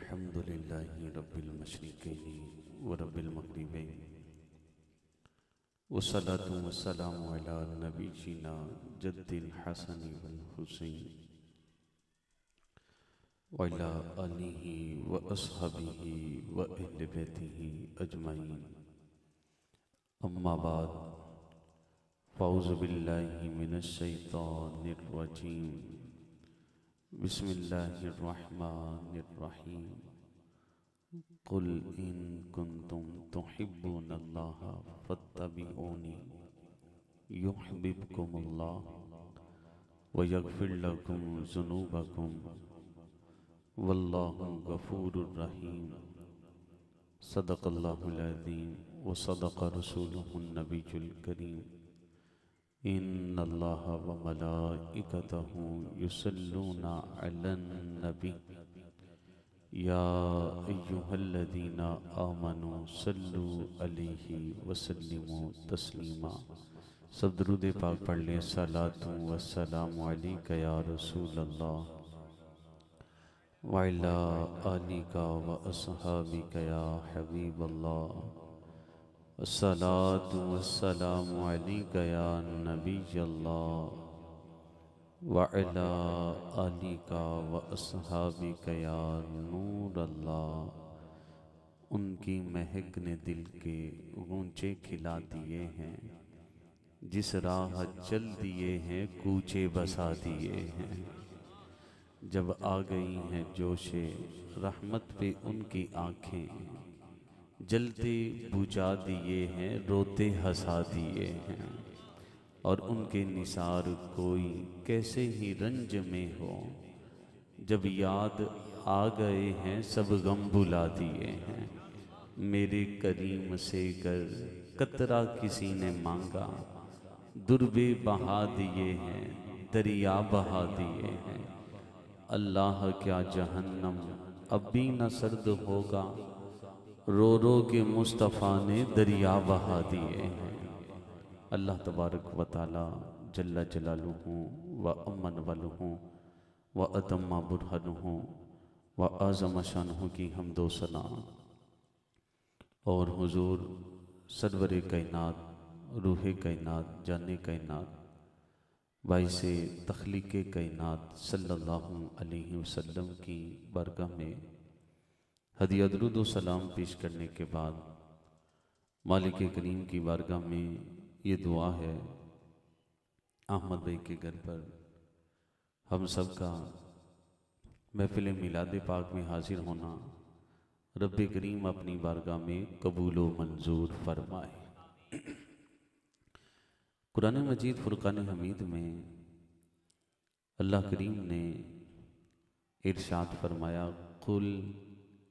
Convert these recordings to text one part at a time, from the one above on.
अल्हम्दुलिल्लाहि रब्बिल मशरिक़ैनि व रब्बिल मग़रिबैनि वस्सलातु वस्सलामु अला नबिय्यिना जद्दिल हसनि वल हुसैन व अला आलिहि व अस्हाबिहि व अहले बैतिहि अजमईन। अम्मा बाद फ़ौज़ु बिल्लाहि मिनश शैतानिर रजीम। बिस्मिल्लाहिर रहमानिर रहीम। कुल इन कुंतुम तुहिब्बुनल्लाह फत्तबिऊनी युहिब्बुकुमुल्लाह व यग़फिर लकुम ज़ुनूबकुम वल्लाहु गफ़ूरुर रहीम। सदक़ल्लाहुल अज़ीम व सदक़ रसूलुहुन नबियुल करीम। इन्नल्लाह व मलाइकतहु युसल्लूना अलन नबी या अय्युहल्लज़ीना आमनू सल्लू अलैहि वसल्लिमू तस्लीमा। सब दुरूद पाक पढ़ लें। सलातु वस्सलामु अलैका या रसूलल्लाह व अला आलिका व अस्हाबिका या हबीबल्लाह। अस्सलातु वस्सलामु अलैका या नबियल्लाह व अला आलिका व अस्हाबिका या नूरल्लाह। उनकी महक ने दिल के गूंचे खिला दिए हैं, जिस राह चल दिए हैं कूचे बसा दिए हैं। जब आ गई हैं जोशे रहमत पे उनकी आँखें, जलते बुझा दिए हैं रोते हंसा दिए हैं। और उनके निसार कोई कैसे ही रंज में हो, जब याद आ गए हैं सब गम भुला दिए हैं। मेरे करीम से कर कतरा किसी ने मांगा, दुर्बे बहा दिए हैं दरिया बहा दिए हैं। अल्लाह क्या जहन्नम अब भी न सर्द होगा, रो रो के मुस्तफ़ा ने दरिया बहा दिए हैं। अल्लाह तबारक व तआला जल्ला जलालुहु व अम्मन वलुहु व अतम्मा बुरहानुहु व आज़म शानुहु की हम्दो सना और हुजूर सरवरे कायनात, रूहे कायनात, जाने कायनात, बाइसे तख्लीक़े कायनात सल्लल्लाहु अलैहि वसल्लम की बारगाह में हदिया दुरूद व सलाम पेश करने के बाद मालिक करीम की बारगाह में ये दुआ है, अहमद भाई के घर पर हम सब का महफिल मिलाद पाक में हाजिर होना रब करीम अपनी बारगाह में कबूल व मंजूर फरमाए। कुरान मजीद फुरकान हमीद में अल्लाह करीम ने इरशाद फरमाया, कुल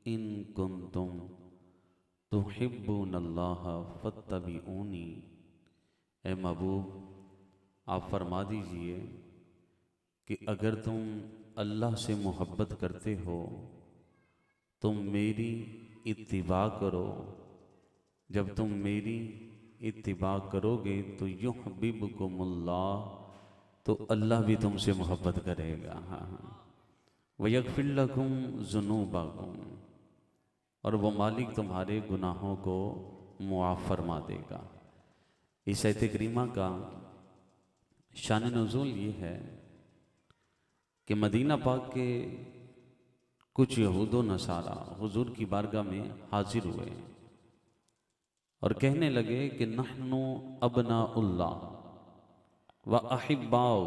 इन कुंतुम तुहिब्बुनल्लाह फत्तबिऊनी। ए महबूब, आप फरमा दीजिए कि अगर तुम अल्लाह से मोहब्बत करते हो तुम मेरी इत्तिबा करो। जब तुम मेरी इत्तिबा करोगे तो युहिब्बुकुमुल्लाह, तो अल्लाह भी तुमसे मोहब्बत करेगा। हाँ व यग़फिर लकुम ज़ुनूबकुम, और वो मालिक तुम्हारे गुनाहों को मुआफ़ फरमा देगा। इस आयत करीमा का शान नुज़ूल ये है कि मदीना पाक के कुछ यहूद व नसारा हुजूर की बारगाह में हाजिर हुए और कहने लगे कि नहनु अबनाउल्लाह व अहिब्बाउ,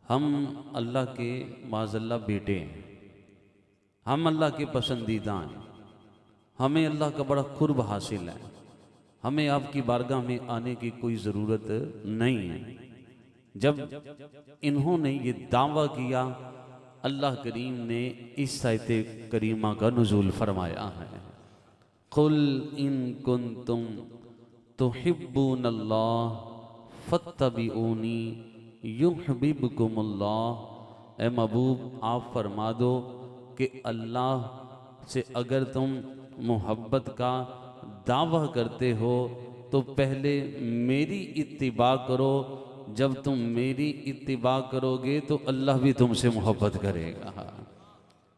हम अल्लाह के माज़ल्ला बेटे हैं, हम अल्लाह के पसंदीदा हैं, हमें अल्लाह का बड़ा कुर्ब हासिल है, हमें आपकी बारगाह में आने की कोई ज़रूरत नहीं है। जब इन्होंने ये दावा किया, अल्लाह करीम ने इस आयत करीमा का नुज़ूल फरमाया है, कुल इन कुंतुम तुहिब्बुनल्लाह फत्तबिऊनी युहिब्बुकुमुल्लाह। ए महबूब, आप फरमा दो कि अल्लाह से अगर तुम मोहब्बत का दावा करते हो तो पहले मेरी इत्तिबा करो। जब तुम मेरी इत्तिबा करोगे तो अल्लाह भी तुमसे मोहब्बत करेगा।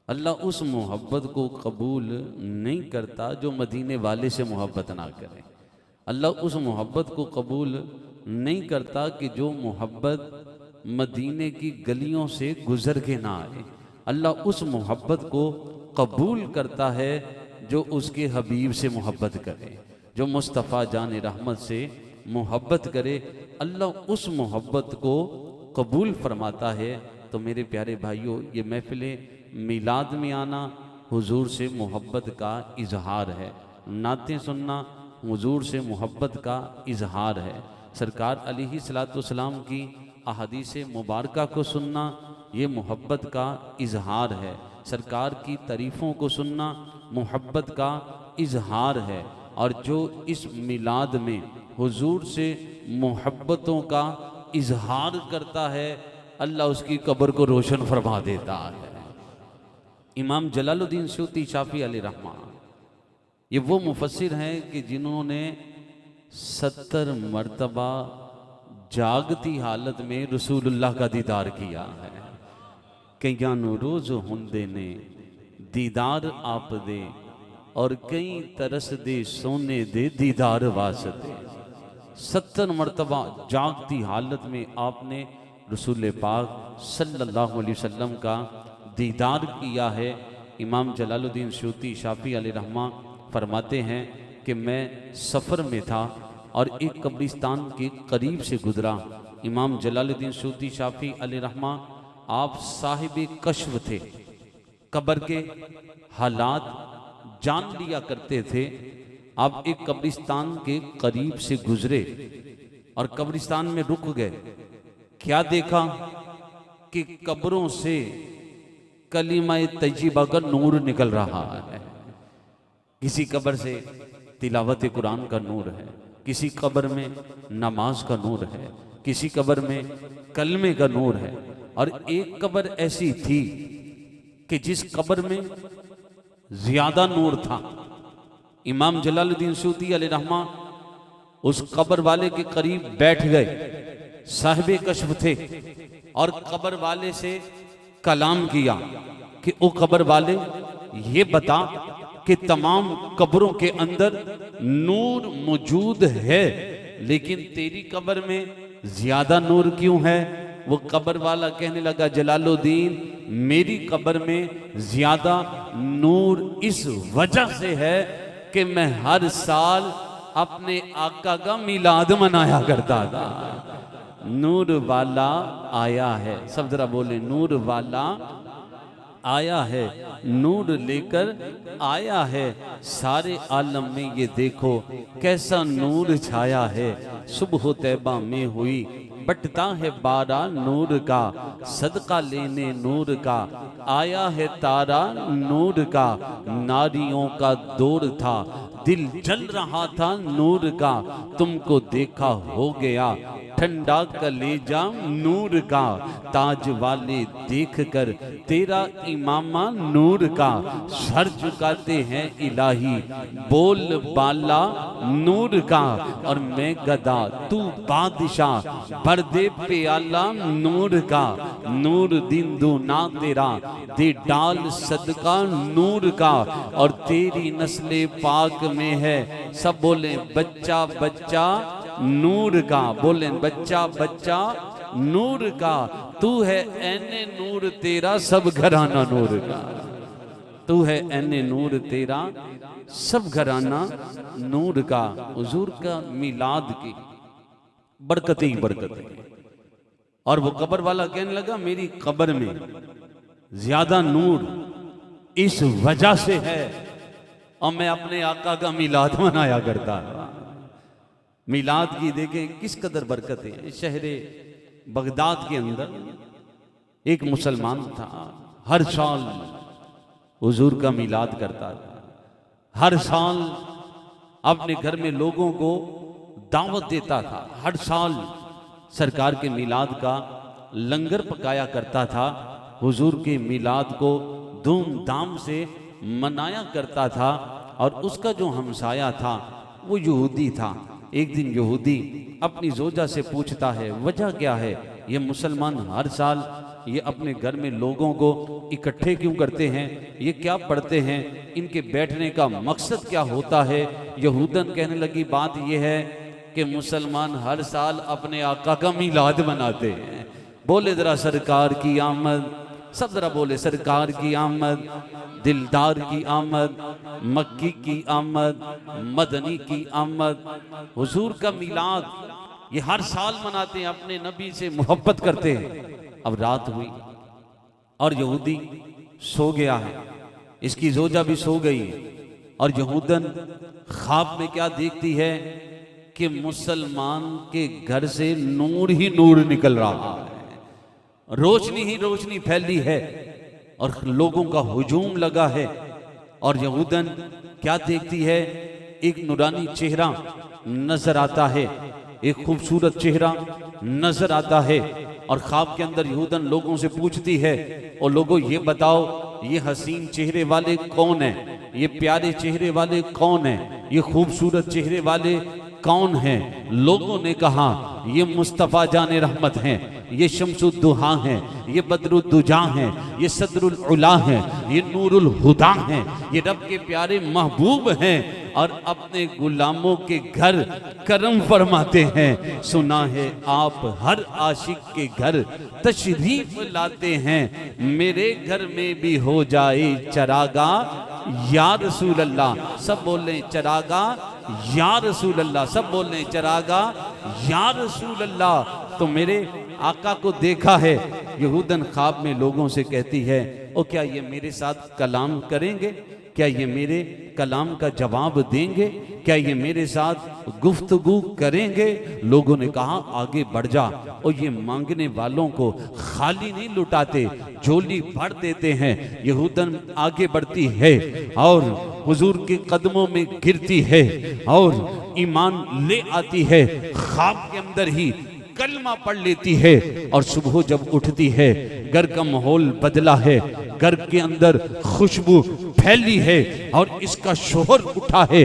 अल्लाह उस मोहब्बत को कबूल नहीं करता जो मदीने वाले से मोहब्बत ना करे। अल्लाह उस मोहब्बत को कबूल नहीं करता कि जो मोहब्बत मदीने की गलियों से गुजर के ना आए। अल्लाह उस मोहब्बत को कबूल करता है जो उसके हबीब से मोहब्बत करे, जो मुस्तफ़ा जान रहमत से मोहब्बत करे। अल्लाह उस मोहब्बत को कबूल फरमाता है। तो मेरे प्यारे भाइयों, ये महफिलें मिलाद में आना हुजूर से मोहब्बत का इजहार है। नातें सुनना हुजूर से मोहब्बत का इजहार है। सरकार अलैहिस्सलाम की अहादीस मुबारका को सुनना ये मोहब्बत का इजहार है। सरकार की तारीफ़ों को सुनना मोहब्बत का इजहार है। और जो इस मिलाद में हुजूर से मोहब्बतों का इजहार करता है, अल्लाह उसकी कब्र को रोशन फरमा देता है। इमाम जलालुद्दीन सूती शाफी अलैहि रहमा, ये वो मुफस्सिर हैं कि जिन्होंने 70 मरतबा जागती हालत में रसूलुल्लाह का दीदार किया है। कईयां नूं रोज़ हुंदे ने दीदार आप दे, और कई तरस दे सोने दे दीदार वास्ते। 70 मरतबा जागती हालत में आपने रसूल पाक सल्लल्लाहु अलैहि वसल्लम का दीदार किया है। इमाम जलालुद्दीन सूती शाफी अलैहि रहमा फरमाते हैं कि मैं सफ़र में था और एक कब्रिस्तान के करीब से गुजरा। इमाम जलालुद्दीन सूती शाफी अलैहि रहमा आप साहिब कश्फ थे, कब्र के हालात जान लिया करते थे। आप एक कब्रिस्तान के करीब से गुजरे और कब्रिस्तान में रुक गए। क्या देखा कि कब्रों से कलीमा तैयबा का नूर निकल रहा है। किसी कब्र से तिलावत कुरान का नूर है, किसी कब्र में नमाज का नूर है, किसी कब्र में कलमे का नूर है। और एक कब्र ऐसी थी कि जिस कब्र में ज्यादा नूर था। इमाम जलालुद्दीन सूती अलैहि रहमा उस कब्र वाले के करीब बैठ गए। साहिबे कश्फ थे और कब्र वाले से कलाम किया कि ओ कब्र वाले, ये बता कि तमाम कब्रों के अंदर नूर मौजूद है, लेकिन तेरी कब्र में ज्यादा नूर क्यों है? वो कब्र वाला कहने लगा, जलालुद्दीन, मेरी कब्र में ज्यादा नूर इस वजह से है कि मैं हर साल अपने आका का मिलाद मनाया करता था। नूर वाला आया है, सब जरा बोले, नूर वाला आया है, नूर लेकर आया है। सारे आलम में ये देखो कैसा नूर छाया है। सुबह तैबा में हुई बटता है बारा नूर का, सदका लेने नूर का आया है तारा नूर का। नारियों का दौर था, दिल जल रहा था नूर का, तुमको देखा हो गया ठंडा कलेजा नूर का। ताज वाले देख कर तेरा इमामा नूर का, सर झुकाते हैं इलाही बोल बाला नूर का। और मैं गदा तू बादशाह भर दे प्याला नूर का। नूर दिन दूना तेरा दे डाल सदका नूर का। और तेरी नस्ले पाक में है, सब बोले बच्चा बच्चा नूर का, बोले बच्चा बच्चा नूर का। तू है ऐने नूर तेरा सब घराना नूर का, तू है ऐने नूर तेरा सब घराना नूर का। हुजूर का मिलाद की बरकतें ही बरकतें। और वो कब्र वाला कहने लगा, मेरी कब्र में ज्यादा नूर इस वजह से है और मैं अपने आका का मिलाद मनाया करता। मिलाद की देखें किस कदर बरकत है। शहरे बगदाद के अंदर एक मुसलमान था, हर साल हुजूर का मिलाद करता था। हर साल अपने घर में लोगों को दावत देता था। हर साल सरकार के मिलाद का लंगर पकाया करता था। हुजूर के मिलाद को धूमधाम से मनाया करता था। और उसका जो हमसाया था वो यहूदी था। एक दिन यहूदी अपनी जोजा से पूछता है, वजह क्या है? ये मुसलमान हर साल ये अपने घर में लोगों को इकट्ठे क्यों करते हैं, ये क्या पढ़ते हैं, इनके बैठने का मकसद क्या होता है। यहूदन कहने लगी बात यह है कि मुसलमान हर साल अपने आका का मीलाद मनाते हैं। बोले जरा सरकार की आमद, सब जरा बोले सरकार की आमद, दिलदार की आमद, मक्की की आमद, मदनी की आमद। हुजूर का मीलाद ये हर साल मनाते हैं, अपने नबी से मोहब्बत करते हैं। अब रात हुई और यहूदी सो गया है, इसकी जोजा भी सो गई है, और यहूदन ख्वाब में क्या देखती है कि मुसलमान के घर से नूर ही नूर निकल रहा है, रोशनी ही रोशनी फैली है और लोगों का हुजूम लगा है। और यहूदन क्या देखती है, एक नूरानी चेहरा नजर आता है, एक खूबसूरत चेहरा नजर आता है। और ख्वाब के अंदर यहूदन लोगों से पूछती है, और लोगों ये बताओ ये हसीन चेहरे वाले कौन है, ये प्यारे चेहरे वाले कौन है, ये खूबसूरत चेहरे वाले कौन हैं। लोगों ने कहा ये मुस्तफ़ा जाने रहमत हैं, ये शम्सुद्दुहा हैं, ये बदरुद्दुजा हैं, ये सदरुल उला हैं, ये नूरुल हुदा हैं, ये रब के प्यारे महबूब हैं और अपने गुलामों के घर करम फरमाते हैं। सुना है आप हर आशिक के घर तशरीफ लाते हैं, मेरे घर में भी हो जाए चरागा या रसूल अल्लाह। सब बोल रहे चरागा या रसूल अल्लाह, सब बोल रहे चरागा या रसूल अल्लाह। तो मेरे आका को देखा है। यहूदन ख्वाब में लोगों से कहती है, ओ क्या ये मेरे साथ कलाम करेंगे, क्या ये मेरे कलाम का जवाब देंगे, क्या ये मेरे साथ गुफ्तगू करेंगे। लोगों ने कहा आगे बढ़ जा, और ये मांगने वालों को खाली नहीं लुटाते, झोली भर देते हैं। यहूदन आगे बढ़ती है और हुजूर के कदमों में गिरती है और ईमान ले आती है, ख्वाब के अंदर ही कलमा पढ़ लेती है। और सुबह जब उठती है, घर का माहौल बदला है, घर के अंदर खुशबू फैली है और इसका शोहर उठा है,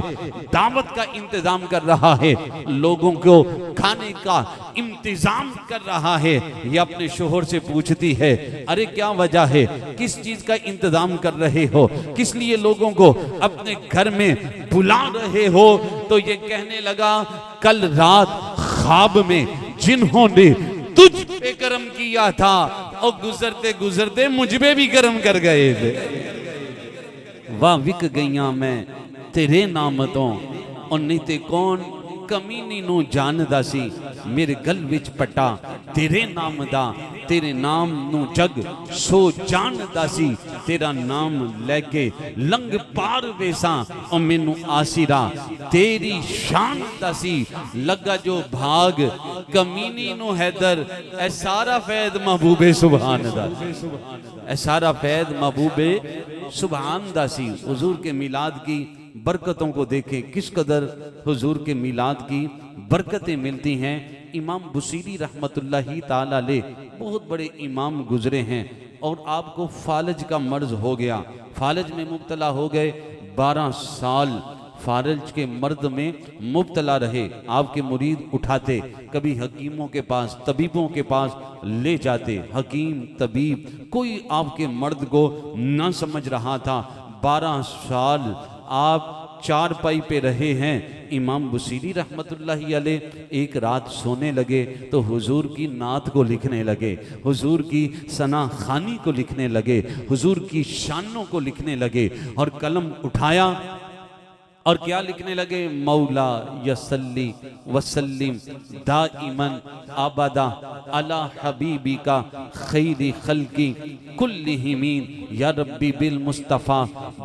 दावत का इंतजाम कर रहा है, लोगों को खाने का इंतजाम कर रहा है। ये अपने शोहर से पूछती है, अरे क्या वजह है, किस चीज का इंतजाम कर रहे हो, किस लिए लोगों को अपने घर में बुला रहे हो। तो ये कहने लगा, कल रात ख्वाब में जिन्होंने तुझ पे करम किया था और गुजरते गुजरते मुझ पे भी करम कर गए थे। वाह विक गईया मैं तेरे नाम तो, और नहीं ते कौन कमीनी नू जानदा सी, मेरे गल विच पटा तेरे नाम दा, तेरे नाम नू जग सो जानदा सी, तेरा नाम लैके लंग पार वेसा, और मैनू आसिरा तेरी शान दा सी। लगा जो भाग कमीनी नू हैदर, ऐ सारा फैद महबूबे सुभान दा, ऐ सारा फैद महबूबे सुभान दा सी। हुजूर के मिलाद की बरकतों को देखें, किस कदर हुजूर के मिलाद की बरकतें मिलती हैं। इमाम बुसीरी रहमतुल्लाही ताला अलैह बहुत बड़े इमाम गुजरे हैं और आपको फालज का मर्ज हो गया, फालज में मुब्तला हो गए। 12 साल फालज के मर्द में मुब्तला रहे। आपके मुरीद उठाते, कभी हकीमों के पास, तबीबों के पास ले जाते। हकीम तबीब कोई आपके मर्द को ना समझ रहा था। 12 साल आप चारपाई पे रहे हैं। इमाम बुसीरी रहमतुल्लाही अलैह एक रात सोने लगे तो हुजूर की नात को लिखने लगे, हुजूर की सना खानी को लिखने लगे, हुजूर की शानों को लिखने लगे। और कलम उठाया और क्या लिखने लगे, मौला यसल्ली वसल्लिम दाइमन आबादा अला हबीबी का खैरी खल्की कुल्लिहिमीन या रब्बी बिल मुस्तफ़ा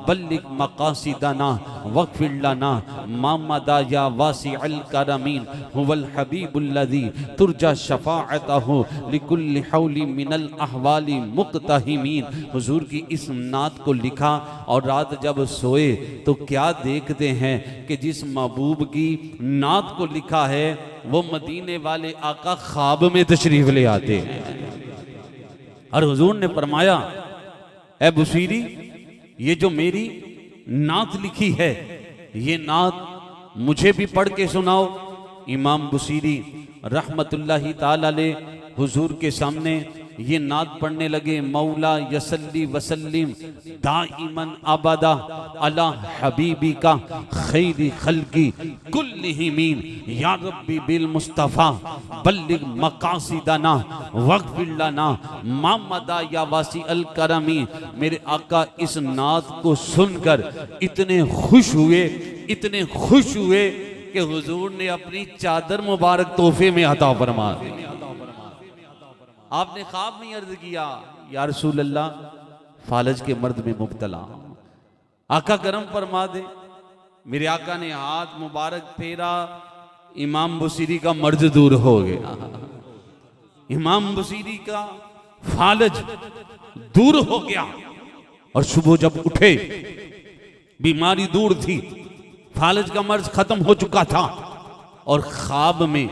बल्लिग मकासिदना वक़्फ़िर लना मामदा या वासिअल करमीन हुवल हबीबुल्लज़ी तुरजा शफ़ाअतहु लिकुल्लि हौली मिनल अहवाली मुक़तहिमीन। हुजूर की इस नात को लिखा और रात जब सोए तो क्या देखते हैं कि जिस महबूब की नात को लिखा है वो मदीने वाले आका ख्वाब में तशरीफ ले आते हैं। और हुजूर ने फरमाया, ए बुसीरी, ये जो मेरी नात लिखी है ये नात मुझे भी पढ़ के सुनाओ। इमाम बुसीरी रहमतुल्लाही ताला अलैह हुजूर के सामने ये नात पढ़ने लगे, मौला यसल्ली वसल्लिम दाइमन अबदा अला हबीबी का खैरी खल्की कुल्लिहिमीन या रब्बी बिल मुस्तफ़ा बल्लिग मकासिदना वग़फिर लना मामदा या वासी अल करमी। मेरे आका इस नात को सुनकर इतने खुश हुए कि हुजूर ने अपनी चादर मुबारक तोहफे में अता फरमा दी। आपने ख्वाब में अर्ज किया, या रसूल अल्लाह फालज के मर्द में मुब्तला, आका करम फरमा दे। मेरे आका ने हाथ मुबारक फेरा, इमाम बुसीरी का मर्ज दूर हो गया, इमाम बुसीरी का फालज दूर हो गया। और सुबह जब उठे बीमारी दूर थी, फालज का मर्ज खत्म हो चुका था। और ख्वाब में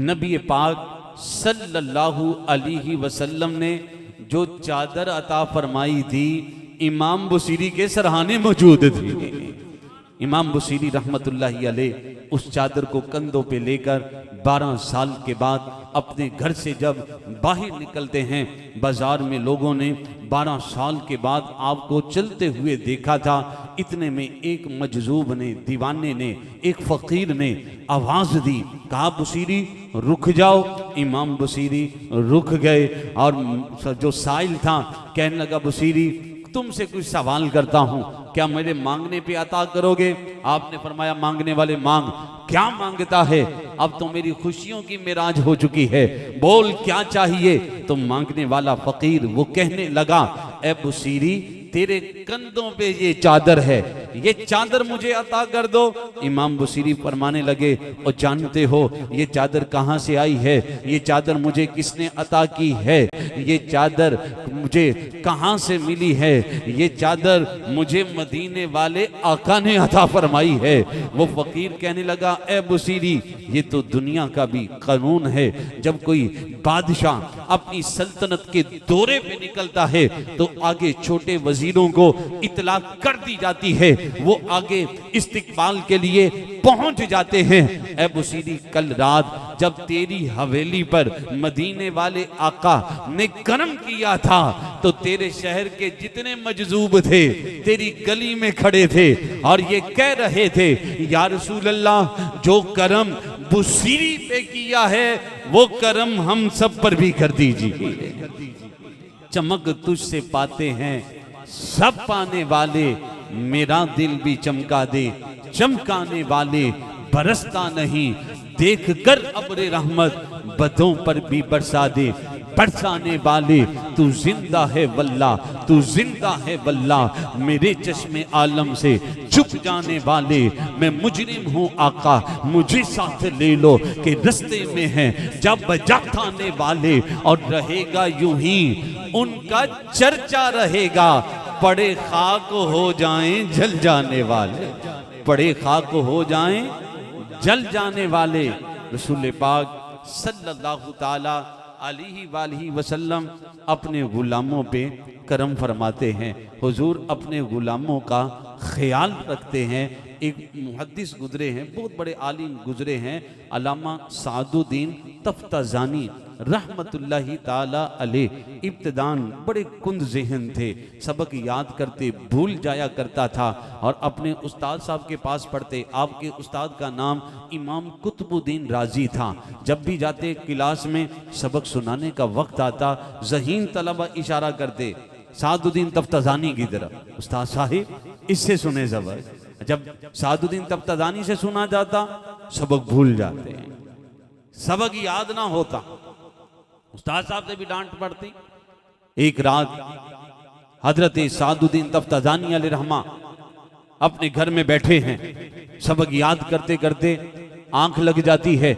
नबी पाक सल्लल्लाहु अलैहि वसल्लम ने जो चादर अता फरमाई थी, इमाम बुसीरी के सरहाने मौजूद थी। इमाम बुसीरी रहमतुल्लाहि अलैह उस चादर को कंधों पे लेकर 12 साल के बाद अपने घर से जब बाहर निकलते हैं, बाजार में लोगों ने 12 साल के बाद आपको चलते हुए देखा था। इतने में एक मजजूब ने, दीवाने ने, एक फ़कीर ने आवाज़ दी, कहा बुसीरी रुक जाओ। इमाम बुसीरी रुक गए और जो साइल था कहने लगा, बुसीरी तुमसे कुछ सवाल करता हूं, क्या मेरे मांगने पे अता करोगे? आपने फरमाया, मांगने वाले मांग। क्या मांगता है? अब तो मेरी खुशियों की मेराज हो चुकी है, बोल क्या चाहिए? तो मांगने वाला फकीर वो कहने लगा, ए बुसीरी तेरे कंधों पे ये चादर है, ये चादर मुझे अता कर दो। इमाम बुसीरी फरमाने लगे, और जानते हो ये चादर कहाँ से आई है? ये चादर मुझे किसने अता की है? ये चादर मुझे कहाँ से मिली है? ये चादर मुझे मदीने वाले आका ने अता फरमाई है। वो फकीर कहने लगा, ए बुसीरी ये तो दुनिया का भी कानून है, जब कोई बादशाह अपनी सल्तनत के दौरे पे निकलता है तो आगे छोटे वजीरों को इतला कर दी जाती है, वो आगे इस्तिकबाल के लिए पहुंच जाते हैं। ए बुसीरी कल रात जब तेरी हवेली पर मदीने वाले आका ने करम किया था तो तेरे शहर के जितने मजजूब थे तेरी गली में खड़े थे और ये कह रहे थे, या रसूल अल्लाह जो करम बुसीरी पे किया है वो करम हम सब पर भी कर दीजिए। चमक तुझसे पाते हैं सब पाने वाले, मेरा दिल भी चमका दे। चमकाने वाले बरसता नहीं, देख कर अब्रे रहमत बदों पर भी बरसा दे। बरसाने वाले तू जिंदा है वल्ला, तू जिंदा है वल्ला। मेरे चश्मे आलम से छुप जाने वाले, मैं मुजरिम हूँ आका मुझे साथ ले लो कि रस्ते में है जब बजाने वाले। और रहेगा यूं ही उनका चर्चा रहेगा, पड़े खाक हो जाएं जल जाने वाले, पड़े खाक हो जाएं जल जाने वाले। रसूल पाक सल्लल्लाहु ताला अलैहि वसल्लम अपने गुलामों पे करम फरमाते हैं। हुजूर अपने गुलामों का ख्याल रखते हैं। एक मुहद्दिस गुजरे हैं, बहुत बड़े आलिम गुजरे हैं, अल्लामा सादुद्दीन तफ्ताज़ानी रहमतुल्लाहि ताला अलैह। इब्तिदान बड़े कुंद ज़हन थे, सबक याद करते भूल जाया करता था और अपने उस्ताद साहब के पास पढ़ते। आपके उस्ताद का नाम इमाम कुतुबुद्दीन राजी था। जब भी जाते क्लास में सबक सुनाने का वक्त आता, ज़हीन तलबा इशारा करते सादुद्दीन तफ्ताज़ानी की तरफ, उस्ताद साहिब इससे सुने सबक। जब सादुद्दीन तफ्ताज़ानी से सुना जाता सबक भूल जाते हैं, सबक याद ना होता। उस्ताद साहब से भी डांट पड़ती। एक रात हजरत सादुद्दीन तफ्ताज़ानी अलैहिर्रहमा अपने घर में बैठे हैं, सबक याद करते करते आंख लग जाती है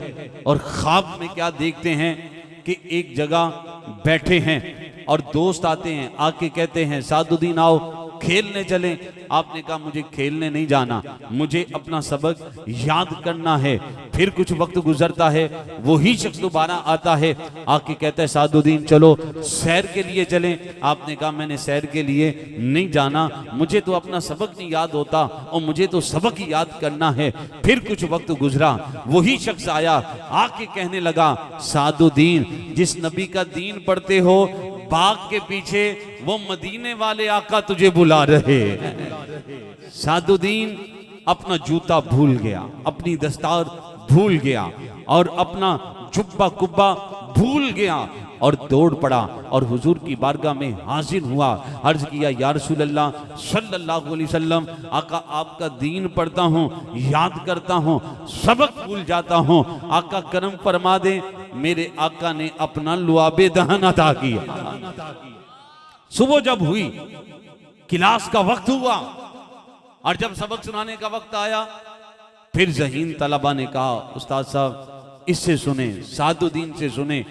और ख्वाब में क्या देखते हैं कि एक जगह बैठे हैं और दोस्त आते हैं, आके कहते हैं सादुद्दीन आओ खेलने चलें। आपने कहा मुझे खेलने नहीं जाना, मुझे अपना सबक याद करना है। फिर कुछ वक्त गुजरता है, वही शख्स दोबारा आता है, आके कहता है सादुद्दीन चलो सैर के लिए चलें। आपने कहा मैंने सैर के लिए नहीं जाना, मुझे तो अपना सबक नहीं याद होता और मुझे तो सबक ही याद करना है। फिर कुछ वक्त गुजरा, वही शख्स आया, आके कहने लगा सादुद्दीन जिस नबी का दीन पढ़ते हो, बाग के पीछे वो मदीने वाले आका तुझे बुला रहे हैं। सादुद्दीन अपना जूता भूल गया, अपनी दस्तार भूल गया और अपना जुब्बा कुब्बा भूल गया और दौड़ पड़ा और हुजूर की बारगाह में हाजिर हुआ। अर्ज किया या रसूल अल्लाह सल्लल्लाहु अलैहि वसल्लम, आका आपका दीन पढ़ता हूँ, याद करता हूँ, सबक भूल जाता हूँ, आका करम फरमा दे। मेरे आका ने अपना लुआबे दहन अता किया। सुबह जब हुई, क्लास का वक्त हुआ और जब सबक सुनाने का वक्त आया, फिर ज़हीन तलबा ने कहा उस्ताद साहब इससे सुने, सादुद्दीन से सुने।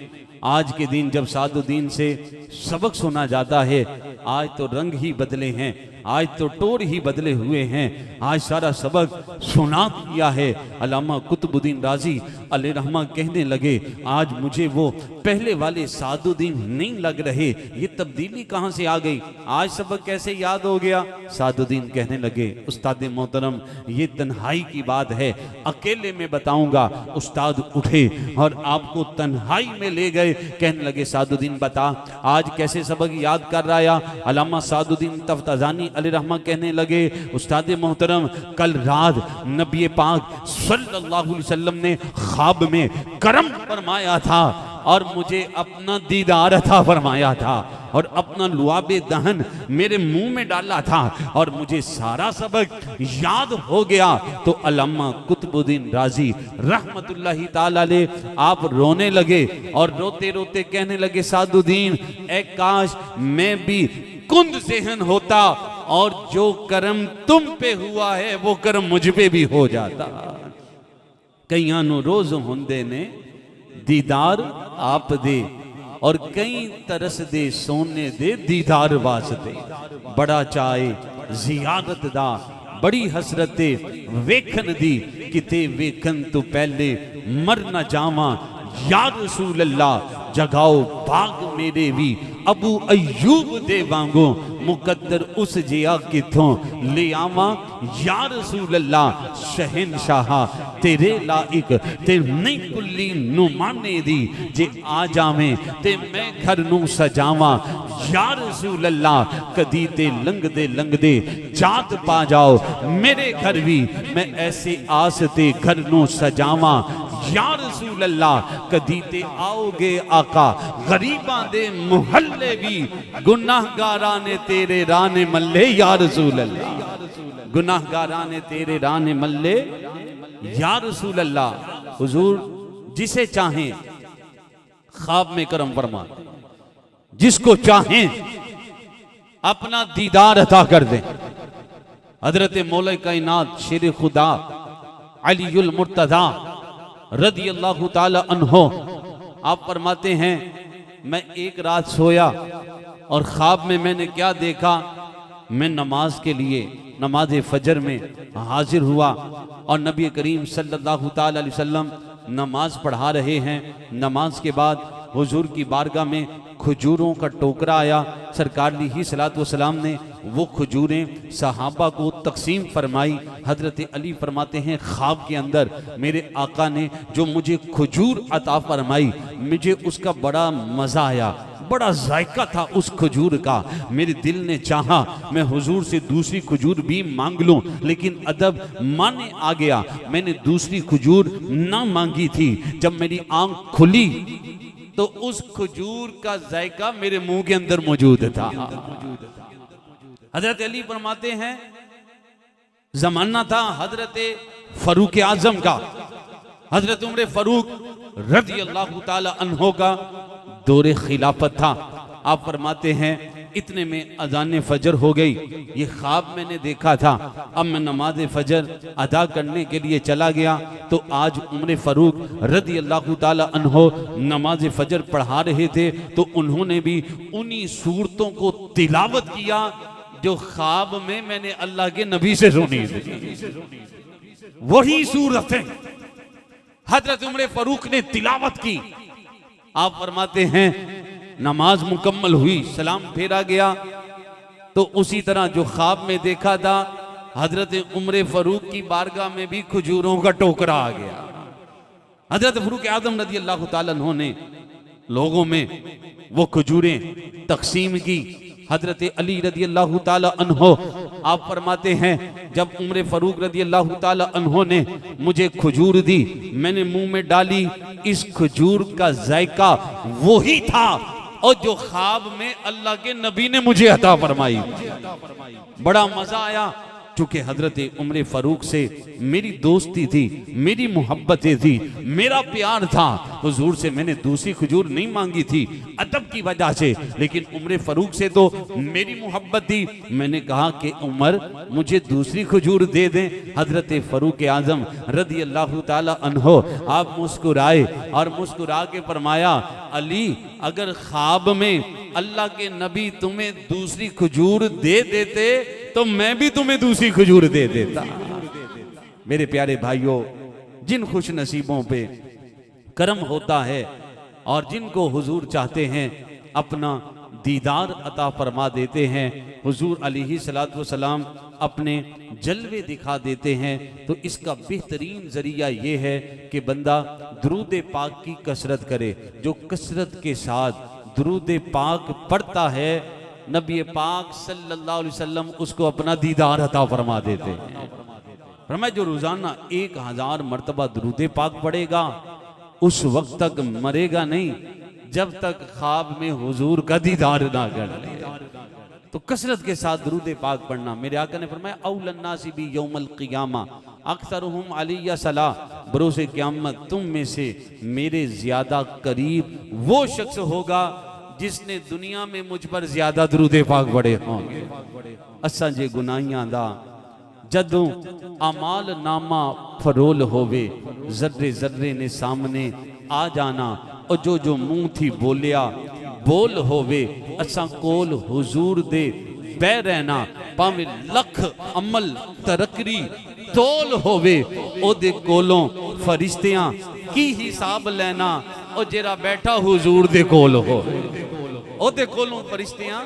आज के दिन जब सादुद्दीन से सबक सुना जाता है, आज तो रंग ही बदले हैं, आज तो टोर ही बदले हुए हैं, आज सारा सबक सुना दिया है। अल्लामा कुतुबुद्दीन राजी अलैहि रहमा कहने लगे आज मुझे वो पहले वाले सादुद्दीन नहीं लग रहे, ये तब्दीली कहाँ से आ गई, आज सबक कैसे याद हो गया। सादुद्दीन कहने लगे उस्ताद मोहतरम ये तन्हाई की बात है, अकेले में बताऊंगा। उस्ताद उठे और आपको तन्हाई में ले गए, कहने लगे सादुद्दीन बता आज कैसे सबक याद कर रहा है। अल्लामा सादुद्दीन तफ्ताजानी अलैहि रहमा कहने लगे उस्ताद मोहतरम कल रात नबी पाक सल्लल्लाहु अलैहि वसल्लम ने ख्वाब में करम फरमाया था और मुझे अपना दीदार अता फरमाया था और अपना लुआबे दहन मेरे मुंह में डाला था और मुझे सारा सबक याद हो गया। तो अल्लामा कुतुबुद्दीन राजी रहमतुल्लाहि ताला अलैह आप रोने लगे और रोते रोते कहने लगे सादुद्दीन ए काश मैं भी कुंद ज़हन होता और जो करम तुम पे हुआ है वो करम मुझ पे भी हो जाता। कईयां नू रोज हुंदे ने दीदार आप दे और कई तरस दे सोने दे दीदार वास्ते, बड़ा चाहे जियारत दा बड़ी हसरत वेखन दी, किते वेखन तो पहले मर न जावा। या रसूल अल्लाह जगाओ बाग मेरे भी अबू अयूब दे वांगो, मुकद्दर उस जिया किथों ले आवा। या रसूल अल्लाह शहनशाह तेरे लाइक ते नहीं कुल्ली नुमाने दी, जे आ जावे ते मैं घर नू सजावा। या रसूल अल्लाह कदी ते लंघदे जात पा जाओ मेरे घर भी, मैं ऐसे आस ते घर नू सजावा। या रसूल अल्लाह कदी ते आओगे आका गरीबां दे मुहल्ले भी, गुनाहगारां ने तेरे राने मल्ले। या रसूल अल्लाह गुनाहगारां ने तेरे राने मल्ले। या रसूल अल्लाह हुजूर जिसे चाहें ख्वाब में करम फरमा, जिसको चाहें अपना दीदार अता कर दें। हजरत मौला कायनात शेर खुदा अलीउल मुर्तजा रदी अल्लाह ताला अन्हो आप फरमाते हैं मैं एक रात सोया और ख्वाब में मैंने क्या देखा, मैं नमाज के लिए नमाज फजर में हाजिर हुआ और नबी करीम सल्लल्लाहु ताला अलैहि वसल्लम नमाज पढ़ा रहे हैं। नमाज के बाद हुजूर की बारगाह में खजूरों का टोकरा आया। सरकार अलैहिस्सलातु वस्सलाम ने वो खजूरें सहाबा को तकसीम फरमाई। हजरत अली फरमाते हैं ख्वाब के अंदर मेरे आका ने जो मुझे खजूर अता फरमाई, मुझे उसका बड़ा मज़ा आया, बड़ा जायका था उस खजूर का। मेरे दिल ने चाहा मैं हुजूर से दूसरी खजूर भी मांग लूं, लेकिन अदब माने आ गया, मैंने दूसरी खजूर ना मांगी थी। जब मेरी आंख खुली तो उस खजूर का जायका मेरे मुंह के अंदर मौजूद था। हजरत अली फरमाते हैं जमाना था हजरत फरूक आजम का, हजरत उमर फारूक रज़ी अल्लाह ताला अन्हो का दौरे खिलाफत था। आप फरमाते हैं इतने में अजान फजर हो गई। ये ख्वाब मैंने देखा था, अब मैं नमाज फजर अदा करने के लिए चला गया तो आज उमर फारूक रज़ी अल्लाह ताला अन्हो नमाज फजर पढ़ा रहे थे तो उन्होंने भी उन्हीं सूरतों को तिलावत किया जो ख्वाब में मैंने अल्लाह के नबी से सुनी थी। वही सूरतें हजरत उमर फारूक ने तिलावत की। आप फरमाते हैं नमाज मुकम्मल हुई, सलाम फेरा गया, तो उसी तरह जो ख्वाब में देखा था हजरत उमर फारूक की बारगाह में भी खजूरों का टोकरा आ गया। हजरत फारूक आजम रज़ी अल्लाह तआला अन्हु ने लोगों में वो खजूरें तकसीम की। हजरत अली रज़ी अल्लाह तआला अन्हु आप फरमाते हैं जब उमर फारूक रज़ी अल्लाह तआला अन्हु ने मुझे खजूर दी, मैंने मुंह में डाली, इस खजूर का जायका वही था और जो ख्वाब में अल्लाह के नबी ने मुझे अता फरमाई। बड़ा मजा आया चूंकि हजरत उमर फारूक से मेरी दोस्ती थी, मेरी मोहब्बतें थी, मेरा प्यार था। हुजूर से मैंने दूसरी खजूर नहीं मांगी थी अदब की वजह से, लेकिन उमर फारूक से तो मेरी मोहब्बत थी। मैंने कहा कि उमर मुझे दूसरी खजूर दे दें। हजरत फारूक आजम रज़ी अल्लाह ताला अन्हो आप मुस्कुराए और मुस्कुरा के फरमाया, अली अगर ख्वाब में अल्लाह के नबी तुम्हें दूसरी खजूर दे देते तो मैं भी तुम्हें दूसरी खजूर दे देता। मेरे प्यारे भाइयों, जिन खुश नसीबों पे करम होता है और जिनको हुजूर चाहते हैं अपना दीदार अता फरमा देते हैं, हुजूर अलैहिस्सलातु वस्सलाम अपने जलवे दिखा देते हैं, तो इसका बेहतरीन जरिया ये है कि बंदा दुरूद पाक की कसरत करे। जो कसरत के साथ दुरूद पाक पढ़ता है, नबी पाक सल्लल्लाहु अलैहि वसल्लम उसको अपना दीदार अता फरमा देते हैं। फरमाया जो रोजाना 1000 मर्तबा दुरूद पाक पढ़ेगा उस वक्त तक मरेगा नहीं जब तक ख्वाब में हुजूर का दीदार ना कर ले। तो कसरत के साथ दुरूद पाक पढ़ना। मेरे आका ने फरमाया औलन नासी बी यौमल क़ियामा अक्सरुहुम अलैया सला, बरोज़े क़यामत तुम में से मेरे ज्यादा करीब वो शख्स होगा जिसने दुनिया में मुझ पर ज्यादा दुरूद पाक पढ़े होंगे। असा जे गुनाहियां दा जदों अमाल नामा फरोल होवे, जर्रे जर्रे ने सामने आ जाना और जो जो मुंह थी बोलिया बोल होवे, असा कोल हुजूर दे बह रहना, भावे लख अमल तरकरी तोल होवे, ओदे कोलों फरिश्तियां की हिसाब लेना और जेरा बैठा हुजूर दे कोल हो, ओदे कोलों फरिश्तियां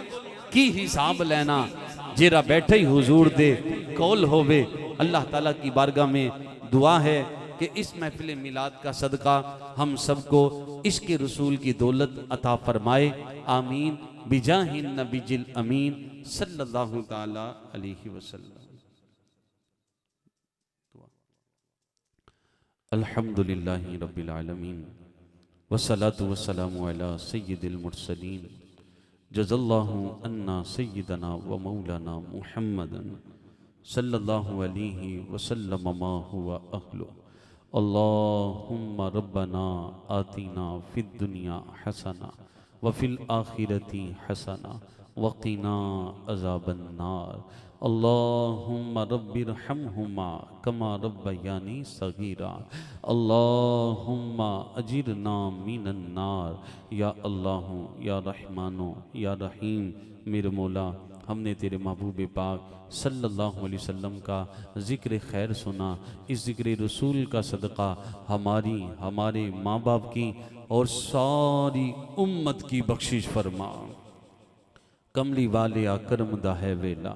की हिसाब लेना, जेरा बैठे ही हुजूर दे कोल होवे। अल्लाह ताला की बारगाह में दुआ है कि इस महफिल मिलाद का सदका हम सबको इसके रसूल की दौलत अता फरमाए। आमीन बिजाहिन नबीजिल अमीन सल्लल्लाहु ताला अलैहि वसल्लम। अल्हम्दुलिल्लाहि रब्बिल आलमीन वस्सलातु वस्सलामु अला सय्यिदिल मुरसलीन जज़ल्लाहु अन्ना सय्यिदना व मौलाना मुहम्मदन सल्लल्लाहु अलैहि वसल्लम मा हुवा अहलु। अल्लाहुम्मा रब्बना आतिना फिद दुनिया हसना व फिल आखिरति हसना व क़िना अज़ाबन नार। अल्लाहुम्मा रब्बिरहमहुमा कमा रब्बयानी सगीरा। अल्लाहुम्मा अजिरना मिनन नार। या अल्लाह या रहमानो या रहीम। मेरे मौला, हमने तेरे महबूब पाक सल्लल्लाहु अलैहि वसल्लम का ज़िक्र खैर सुना। इस ज़िक्र रसूल का सदका हमारी, हमारे माँ बाप की और सारी उम्मत की बख्शिश फरमा। कमली वाले आ करम दा है वेला,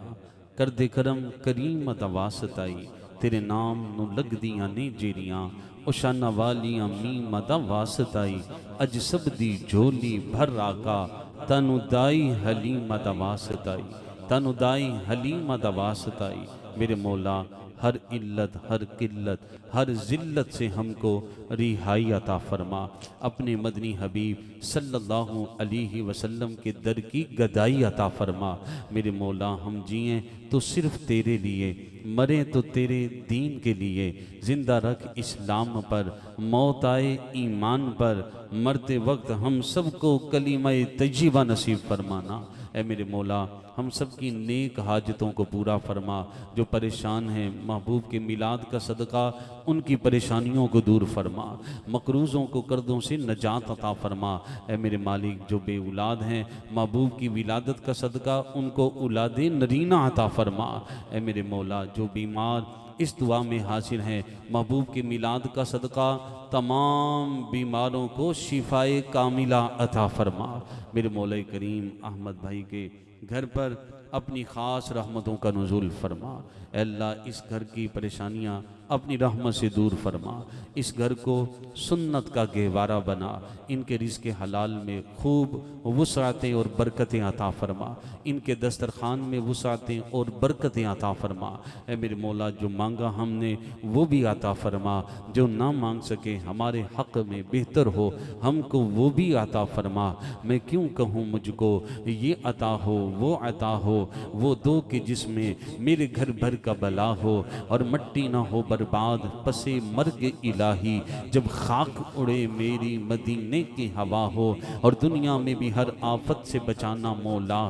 कर दे करम करीम दा वास्ताई, तेरे नाम नू लग दियां ने जेरियां उशाना वालियां मीम दा वास्ताई। अज सब दी झोली भर आका तनु दाई हलीम दा वास्ताई, तनु दाई हलीम दा वास्ताई। मेरे मौला, हर इल्लत, हर किल्लत, हर जिल्लत से हमको रिहाई अता फरमा। अपने मदनी हबीब सल्लल्लाहु अलैहि वसल्लम के दर की गदाई अता फरमा। मेरे मौला, हम जिए तो सिर्फ तेरे लिए, मरे तो तेरे दीन के लिए। जिंदा रख इस्लाम पर, मौत आए ईमान पर, मरते वक्त हम सबको कलीमा तय्यबा नसीब फरमाना। ऐ मेरे मौला, हम सब की नेक हाजतों को पूरा फरमा। जो परेशान हैं महबूब के मिलाद का सदका उनकी परेशानियों को दूर फरमा। मकरूज़ों को कर्दों से नजात अता फरमा। ए मेरे मालिक जो बे औलाद हैं महबूब की विलादत का सदका उनको औलाद नरीना अता फरमा। ए मेरे मौला जो बीमार इस दुआ में हासिल हैं महबूब के मिलाद का सदका तमाम बीमारों को शिफाए कामिला अता फरमा। मेरे मौला करीम अहमद भाई के घर पर अपनी ख़ास रहमतों का नुज़ूल फरमा। अल्लाह इस घर की परेशानियाँ अपनी रहमत से दूर फरमा। इस घर को सुन्नत का गहवारा बना। इनके रिज़्क़ हलाल में खूब वुसअतें और बरकतें अता फरमा। इनके दस्तरखान में वुसअतें और बरकतें अता फरमा। ए मेरे मौला जो मांगा हमने वो भी अता फरमा। जो ना मांग सके हमारे हक़ में बेहतर हो हमको वो भी अता फरमा। मैं क्यों कहूँ मुझको ये अता हो वो अता हो, वो दो कि जिसमें मेरे घर भर का बला हो और मट्टी ना हो बर्बाद पसे मर्ग इलाही। जब खाक उड़े मेरी मदीने की हवा हो और दुनिया में भी हर आफत से बचाना मौला।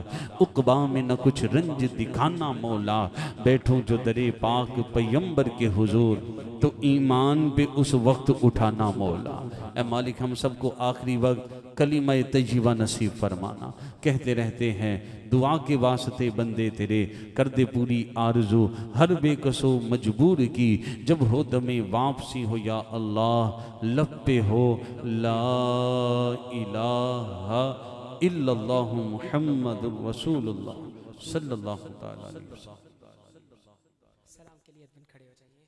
उक़बा में न कुछ रंज दिखाना मौला। बैठूं जो दरे पाक पैगंबर के हुजूर तो ईमान पे उस वक्त उठाना मौला। ए मालिक हम सबको आखिरी वक्त कलीमा तय्यबा नसीब फरमाना। कहते रहते हैं दुआ के वास्ते बंदे तेरे कर दे पूरी आरज़ू हर बेकसो मजबूर की। जब हो दमे वापसी हो या अल्लाह लब पे हो ला इलाहा इल्लल्लाहु मुहम्मदुर रसूलुल्लाह सल्लल्लाहु तआला अलैहि वसल्लम। सलाम के लिए अदबिन खड़े हो जाइए।